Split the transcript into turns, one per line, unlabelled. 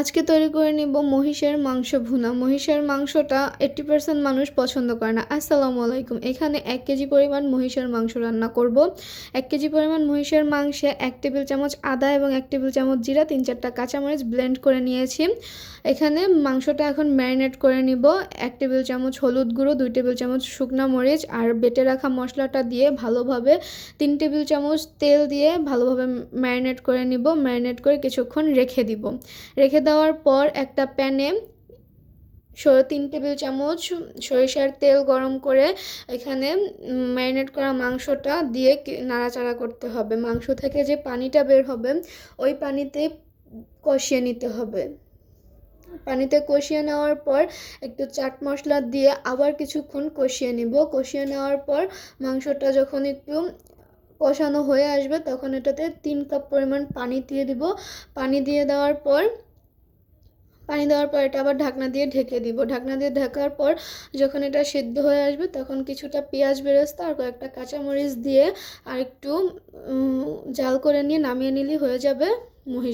আজকে তৈরি করে নিব মহিষের মাংস ভুনা। মহিষের মাংসটা 80% মানুষ পছন্দ করে না। আসসালামু আলাইকুম। এখানে 1 কেজি পরিমাণ মহিষের মাংস রান্না করব। 1 কেজি পরিমাণ মহিষের মাংসে 1 টেবিল চামচ আদা এবং 1 টেবিল চামচ জিরা, 3-4টা কাঁচামরিচ ব্লেন্ড করে নিয়েছি। এখানে মাংসটা এখন ম্যারিনেট করে নিব। 1 টেবিল চামচ হলুদ গুঁড়ো, 2 টেবিল চামচ শুকনা মরিচ আর বেটে রাখা মশলাটা দিয়ে ভালোভাবে 3 টেবিল চামচ তেল দিয়ে ভালোভাবে ম্যারিনেট করে নিব। ম্যারিনেট করে কিছুক্ষণ রেখে দিব। রেখে দেওয়ার পর একটা প্যানে 3 টেবিল চামচ সরিষার তেল গরম করে এখানে ম্যারিনেট করা মাংসটা দিয়ে নাড়াচাড়া করতে হবে। মাংস থেকে যে পানিটা বের হবে ওই পানিতে কষিয়ে নিতে হবে। পানিতে কষিয়ে নেওয়ার পর একটু চাট মশলা দিয়ে আবার কিছুক্ষণ কষিয়ে নিব। কষিয়ে নেওয়ার পর মাংসটা যখন একটু কষানো হয়ে আসবে তখন এটাতে 3 কাপ পরিমাণ পানি দিয়ে দিব। পানি দেওয়ার পর এটা আবার ঢাকনা দিয়ে ঢেকে দিব। ঢাকনা দিয়ে ঢাকার পর যখন এটা সিদ্ধ হয়ে আসবে তখন কিছুটা পেঁয়াজ বেরেস্তা আর কয়েকটা কাঁচামরিচ দিয়ে আর একটু জাল করে নিয়ে নামিয়ে নিলেই হয়ে যাবে মহিষ।